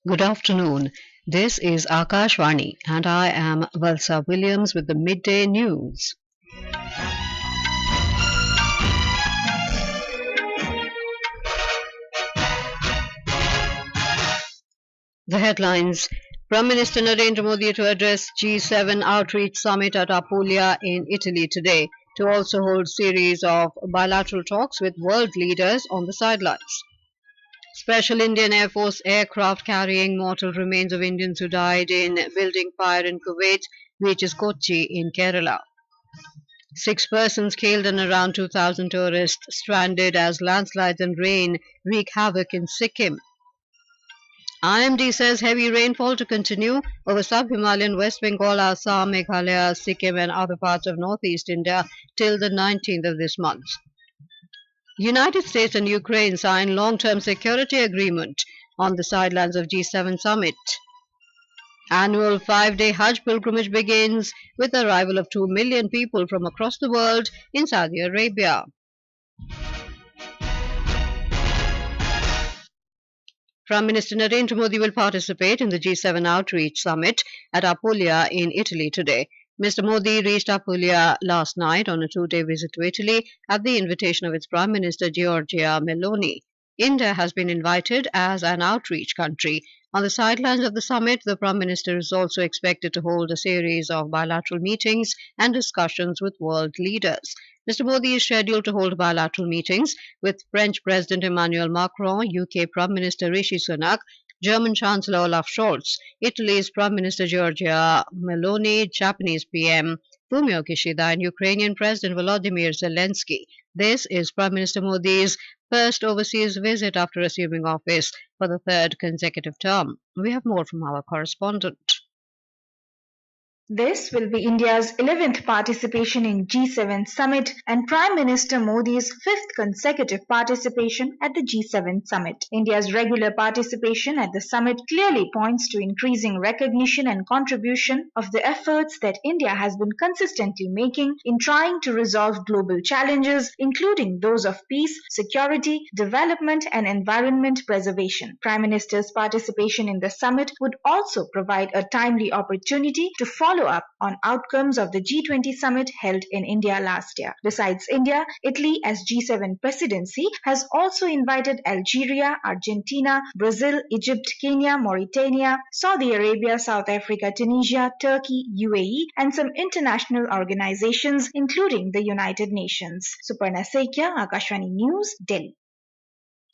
Good afternoon. This is Akashvani and I am Valsa Williams with the Midday News. The headlines: Prime Minister Narendra Modi to address G7 outreach summit at Apulia in Italy today, to also hold series of bilateral talks with world leaders on the sidelines. Special Indian Air Force aircraft carrying mortal remains of Indians who died in building fire in Kuwait reaches Kochi in Kerala. 6 persons killed and around 2,000 tourists stranded as landslides and rain wreak havoc in Sikkim. IMD says heavy rainfall to continue over Sub-Himalayan West Bengal, Assam, Meghalaya, Sikkim and other parts of northeast India till the 19th of this month. United States and Ukraine sign long-term security agreement on the sidelines of G7 summit. Annual 5-day Hajj pilgrimage begins with the arrival of 2 million people from across the world in Saudi Arabia. Prime Minister Narendra Modi will participate in the G7 outreach summit at Apulia in Italy today. Mr. Modi reached Apulia last night on a 2-day visit to Italy at the invitation of its Prime Minister Giorgia Meloni. India has been invited as an outreach country. On the sidelines of the summit, the Prime Minister is also expected to hold a series of bilateral meetings and discussions with world leaders. Mr. Modi is scheduled to hold bilateral meetings with French President Emmanuel Macron, UK Prime Minister Rishi Sunak, German Chancellor Olaf Scholz, Italy's Prime Minister Giorgia Meloni, Japanese PM Fumio Kishida and Ukrainian President Volodymyr Zelensky. This is Prime Minister Modi's first overseas visit after assuming office for the 3rd consecutive term. We have more from our correspondent. This will be India's 11th participation in G7 summit and Prime Minister Modi's 5th consecutive participation at the G7 summit. India's regular participation at the summit clearly points to increasing recognition and contribution of the efforts that India has been consistently making in trying to resolve global challenges, including those of peace, security, development and environment preservation. Prime Minister's participation in the summit would also provide a timely opportunity to follow up on outcomes of the G20 summit held in India last year. Besides India, Italy as G7 presidency has also invited Algeria, Argentina, Brazil, Egypt, Kenya, Mauritania, Saudi Arabia, South Africa, Tunisia, Turkey, UAE and some international organizations including the United Nations. Suparna Sekia, Akashvani News, Delhi.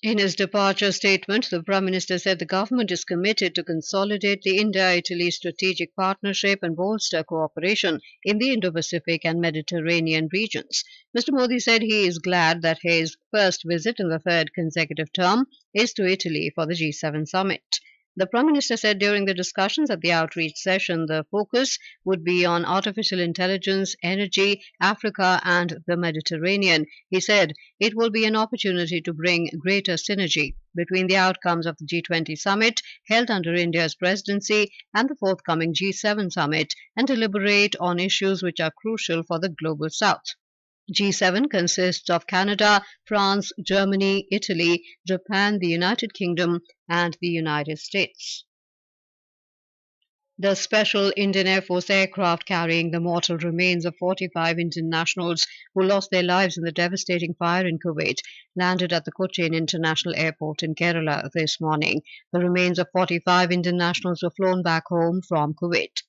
In his departure statement, the Prime Minister said the government is committed to consolidate the India-Italy strategic partnership and bolster cooperation in the Indo-Pacific and Mediterranean regions. Mr. Modi said he is glad that his first visit in the 3rd consecutive term is to Italy for the G7 summit. The Prime Minister said during the discussions at the outreach session the focus would be on artificial intelligence, energy, Africa and the Mediterranean. He said it will be an opportunity to bring greater synergy between the outcomes of the G20 summit held under India's presidency and the forthcoming G7 summit and deliberate on issues which are crucial for the global south. G7 consists of Canada, France, Germany, Italy, Japan, the United Kingdom and the United States. The Special Indian Air Force aircraft carrying the mortal remains of 45 Indian nationals who lost their lives in the devastating fire in Kuwait landed at the Kochi International Airport in Kerala this morning. The remains of 45 Indian nationals were flown back home from Kuwait.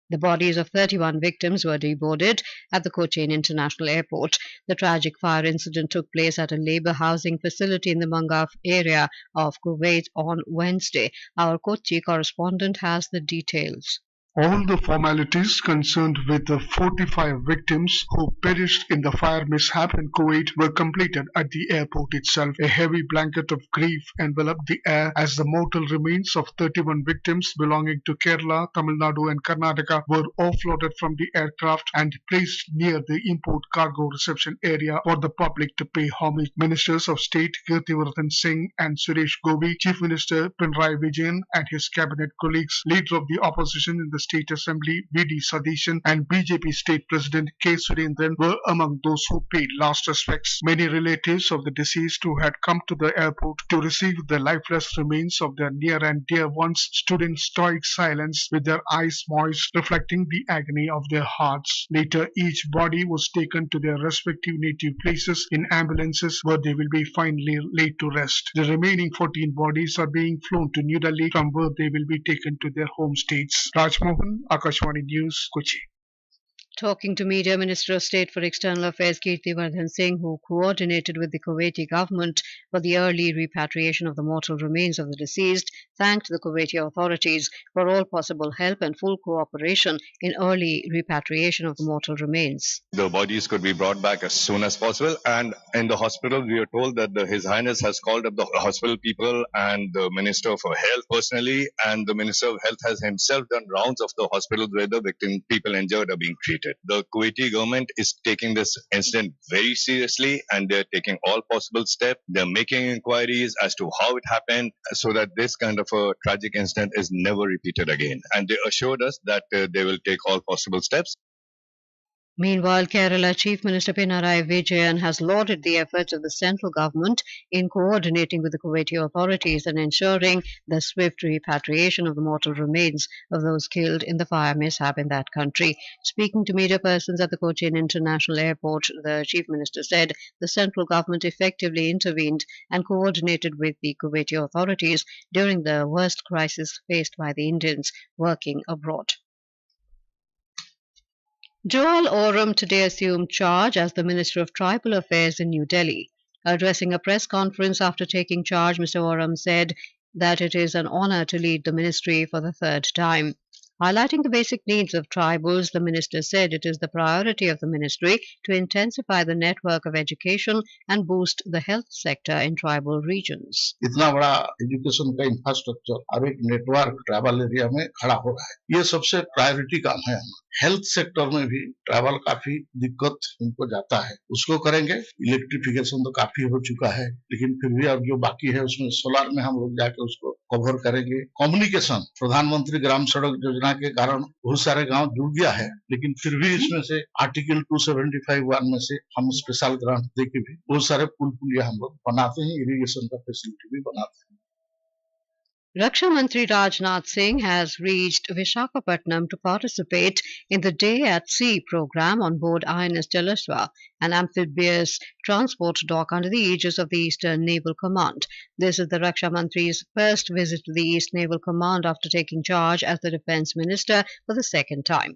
The bodies of 31 victims were deboarded at the Kochi International Airport. The tragic fire incident took place at a labour housing facility in the Mangaf area of Kuwait on Wednesday. Our Kochi correspondent has the details. All the formalities concerned with the 45 victims who perished in the fire mishap in Kuwait were completed at the airport itself. A heavy blanket of grief enveloped the air as the mortal remains of 31 victims belonging to Kerala, Tamil Nadu and Karnataka were offloaded from the aircraft and placed near the import cargo reception area for the public to pay homage. Ministers of State Kirtivartan Singh and Suresh Gopi, Chief Minister Pinarayi Vijayan and his cabinet colleagues, leader of the opposition in the State Assembly V.D. Sadishan and BJP State President K. Surendran were among those who paid last respects. Many relatives of the deceased who had come to the airport to receive the lifeless remains of their near and dear ones stood in stoic silence with their eyes moist, reflecting the agony of their hearts. Later, each body was taken to their respective native places in ambulances where they will be finally laid to rest. The remaining 14 bodies are being flown to New Delhi, from where they will be taken to their home states. Rajmohan, Akashwani News, Kochi. Talking to media, Minister of State for External Affairs Kirtiwardhan Singh, who coordinated with the Kuwaiti government for the early repatriation of the mortal remains of the deceased, thanked the Kuwaiti authorities for all possible help and full cooperation in early repatriation of the mortal remains. The bodies could be brought back as soon as possible, and in the hospital we are told that His Highness has called up the hospital people and the Minister for Health personally, and the Minister of Health has himself done rounds of the hospitals where the victim people injured are being treated. The Kuwaiti government is taking this incident very seriously, and they're taking all possible steps. They're making inquiries as to how it happened so that this kind of a tragic incident is never repeated again. And they assured us that they will take all possible steps. Meanwhile, Kerala Chief Minister Pinarayi Vijayan has lauded the efforts of the central government in coordinating with the Kuwaiti authorities and ensuring the swift repatriation of the mortal remains of those killed in the fire mishap in that country. Speaking to media persons at the Kochi International Airport, the Chief Minister said the central government effectively intervened and coordinated with the Kuwaiti authorities during the worst crisis faced by the Indians working abroad. Joel Oram today assumed charge as the Minister of Tribal Affairs in New Delhi. Addressing a press conference after taking charge, Mr. Oram said that it is an honour to lead the ministry for the third time. Highlighting the basic needs of tribals, the minister said it is the priority of the ministry to intensify the network of education and boost the health sector in tribal regions. इतना बड़ा education का infrastructure और एक network travel area में खड़ा हो रहा है, ये सबसे प्रायोरिटी काम है। हेल्थ सेक्टर में भी ट्रैवल काफी दिक्कत उनको जाता है, उसको करेंगे। इलेक्ट्रिफिकेशन तो काफी हो चुका है, लेकिन फिर भी अब जो बाकी है उसमें सोलर में हम लोग जाके उसको कवर करेंगे। कम्युनिकेशन, प्रधानमंत्री ग्राम सड़क योजना के कारण बहुत सारे गांव जुड़ गया है, लेकिन फिर भी इसमें से आर्टिकल 275(1) में से हम स्पेशल ग्रांट देके भी बहुत सारे पुल पुलिया हम लोग बनाते हैं, इरिगेशन का फैसिलिटी भी बनाते हैं। Raksha Mantri Rajnath Singh has reached Vishakhapatnam to participate in the Day at Sea program on board INS Jalaswa, an amphibious transport dock under the aegis of the Eastern Naval Command. This is the Raksha Mantri's first visit to the East Naval Command after taking charge as the Defence Minister for the second time.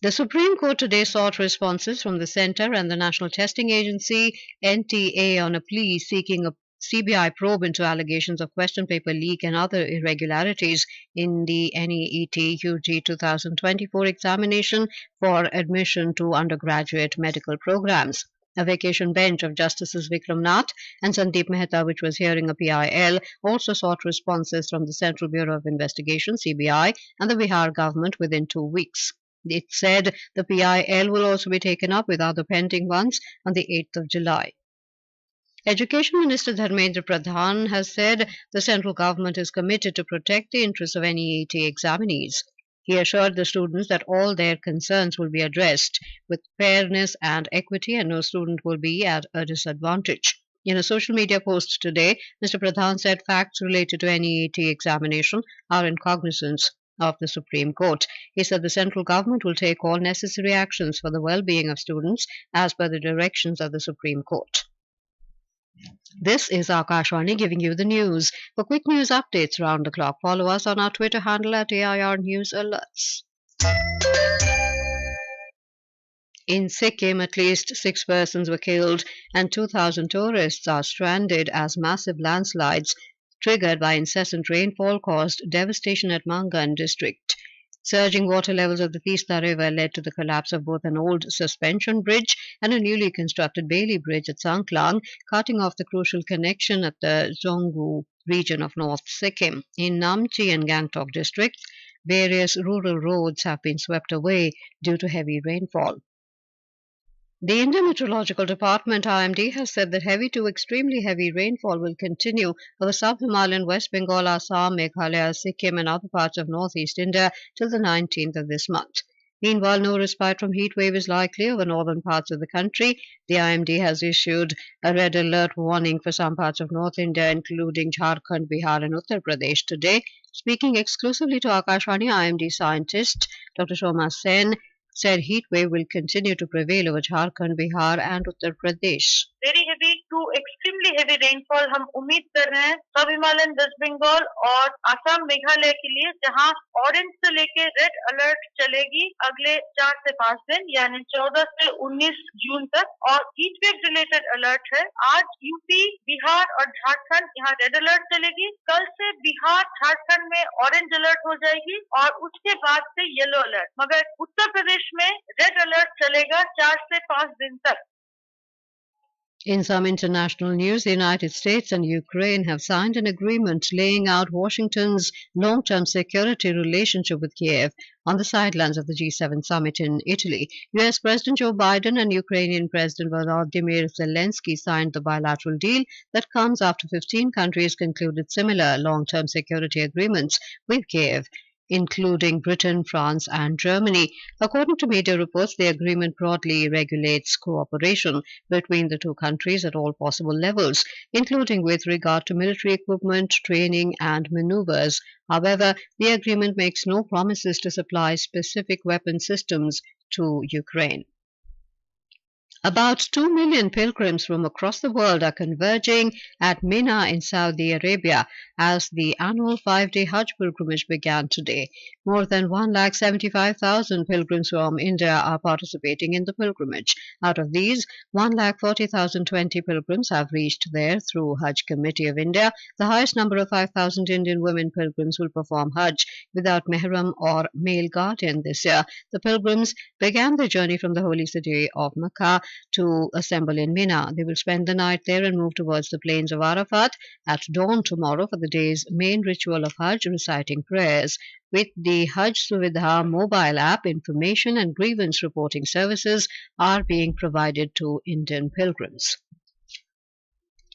The Supreme Court today sought responses from the Centre and the National Testing Agency (NTA) on a plea seeking a CBI probe into allegations of question paper leak and other irregularities in the NEET UG 2024 examination for admission to undergraduate medical programs. A vacation bench of Justices Vikram Nath and Sandeep Mehta, which was hearing a PIL, also sought responses from the Central Bureau of Investigation (CBI) and the Bihar government within 2 weeks. It said the PIL will also be taken up with other pending ones on the 8th of July. Education Minister Dharmendra Pradhan has said the central government is committed to protect the interests of NEET examinees. He assured the students that all their concerns will be addressed with fairness and equity and no student will be at a disadvantage. In a social media post today, Mr. Pradhan said facts related to NEET examination are in cognizance of the Supreme Court. He said the central government will take all necessary actions for the well-being of students as per the directions of the Supreme Court. This is Akashwani giving you the news. For quick news updates round the clock, follow us on our Twitter handle at AIR News Alerts. In Sikkim, at least 6 persons were killed and 2,000 tourists are stranded as massive landslides triggered by incessant rainfall caused devastation at Mangan district. Surging water levels of the Tista River led to the collapse of both an old suspension bridge and a newly constructed Bailey Bridge at Sangklang, cutting off the crucial connection at the Zonggu region of North Sikkim. In Namchi and Gangtok districts, various rural roads have been swept away due to heavy rainfall. The Indian Meteorological Department (IMD) has said that heavy to extremely heavy rainfall will continue over Sub-Himalayan West Bengal, Assam, Meghalaya, Sikkim and other parts of northeast India till the 19th of this month. Meanwhile, no respite from heat wave is likely over northern parts of the country. The IMD has issued a red alert warning for some parts of North India, including Jharkhand, Bihar and Uttar Pradesh today. Speaking exclusively to Akashvani, IMD scientist Dr. Soma Sen said heat wave will continue to prevail over Jharkhand, Bihar and Uttar Pradesh. Very heavy to extremely heavy rainfall हम उम्मीद कर रहे हैं सब Himalayan waste Bengal और असम मेघालय के लिए, जहां ऑरेंज से लेके रेड अलर्ट चलेगी अगले 4 से 5 दिन यानी 14 से 19 जून तक। और हीट वेव रिलेटेड अलर्ट है। आज यूपी, बिहार और झारखंड यहाँ रेड अलर्ट चलेगी। कल से बिहार, झारखंड में ऑरेंज अलर्ट हो जाएगी और उसके बाद से येलो अलर्ट। मगर उत्तर प्रदेश में रेड अलर्ट चलेगा 4 से 5 दिन तक। In some international news, the United States and Ukraine have signed an agreement laying out Washington's long-term security relationship with Kiev on the sidelines of the G7 summit in Italy. US President Joe Biden and Ukrainian President Volodymyr Zelensky signed the bilateral deal that comes after 15 countries concluded similar long-term security agreements with Kiev, including Britain, France and Germany. According to media reports, the agreement broadly regulates cooperation between the two countries at all possible levels, including with regard to military equipment, training and maneuvers. However, the agreement makes no promises to supply specific weapon systems to Ukraine. About 2 million pilgrims from across the world are converging at Mina in Saudi Arabia as the annual 5-day Hajj pilgrimage began today. More than 1,75,000 pilgrims from India are participating in the pilgrimage. Out of these, 1,40,020 pilgrims have reached there through Hajj Committee of India. The highest number of 5,000 Indian women pilgrims will perform Hajj without mehram or male guardian this year. The pilgrims began their journey from the holy city of Mecca to assemble in Mina. They will spend the night there and move towards the plains of Arafat at dawn tomorrow for the day's main ritual of Hajj, reciting prayers. With the Hajj Suvidha mobile app, information and grievance reporting services are being provided to Indian pilgrims.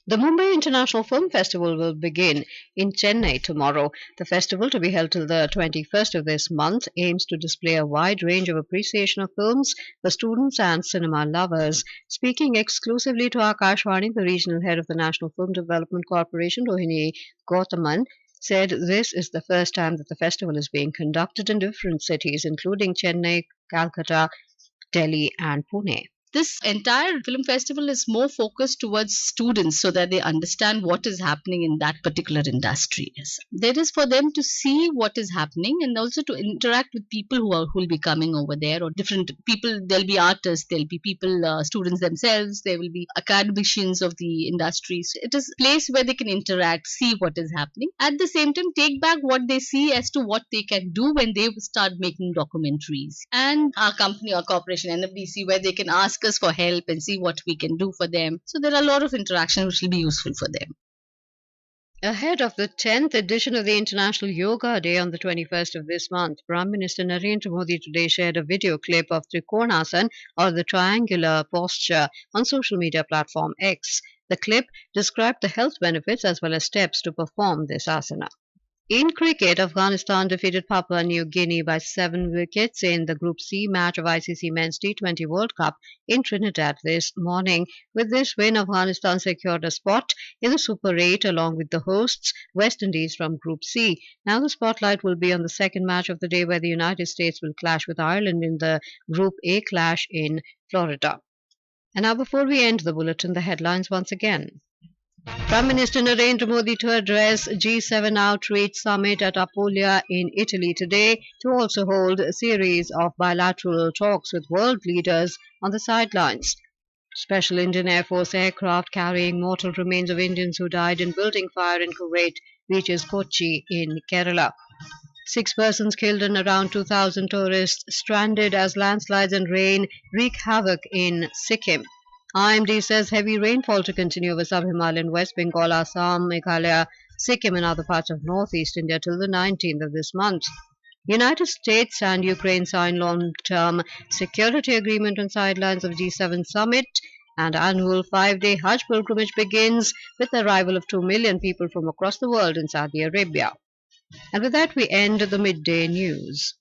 The Mumbai International Film Festival will begin in Chennai tomorrow. The festival, to be held till the 21st of this month, aims to display a wide range of appreciation of films for students and cinema lovers. Speaking exclusively to Akashvani, the regional head of the National Film Development Corporation, Rohini Gautaman, said this is the first time that the festival is being conducted in different cities, including Chennai, Calcutta, Delhi and Pune. This entire film festival is more focused towards students so that they understand what is happening in that particular industry. That is for them to see what is happening and also to interact with people who will be coming over there, or different people. There'll be artists, there'll be people, students themselves, there will be academicians of the industries. It is a place where they can interact, see what is happening. At the same time, take back what they see as to what they can do when they start making documentaries. And our company, our corporation, NFDC, where they can ask us for help and see what we can do for them. So there are a lot of interaction which will be useful for them. Ahead of the 10th edition of the International Yoga Day on the 21st of this month, Prime Minister Narendra Modi today shared a video clip of Trikonasana, or the triangular posture, on social media platform X. The clip described the health benefits as well as steps to perform this asana. In cricket, Afghanistan defeated Papua New Guinea by 7 wickets in the Group C match of ICC Men's T20 World Cup in Trinidad this morning. With this win, Afghanistan secured a spot in the Super 8 along with the hosts, West Indies from Group C. Now the spotlight will be on the second match of the day, where the United States will clash with Ireland in the Group A clash in Florida. And now, before we end the bulletin, the headlines once again. Prime Minister Narendra Modi to address G7 outreach summit at Apulia in Italy today, to also hold a series of bilateral talks with world leaders on the sidelines. Special Indian Air Force aircraft carrying mortal remains of Indians who died in building fire in Kuwait reaches Kochi in Kerala. 6 persons killed and around 2,000 tourists stranded as landslides and rain wreak havoc in Sikkim. IMD says heavy rainfall to continue over Sub-Himalayan West Bengal, Assam, Meghalaya, Sikkim and other parts of northeast India till the 19th of this month. United States and Ukraine sign long-term security agreement on sidelines of G7 summit, and annual 5-day Hajj pilgrimage begins with the arrival of 2 million people from across the world in Saudi Arabia. And with that, we end the midday news.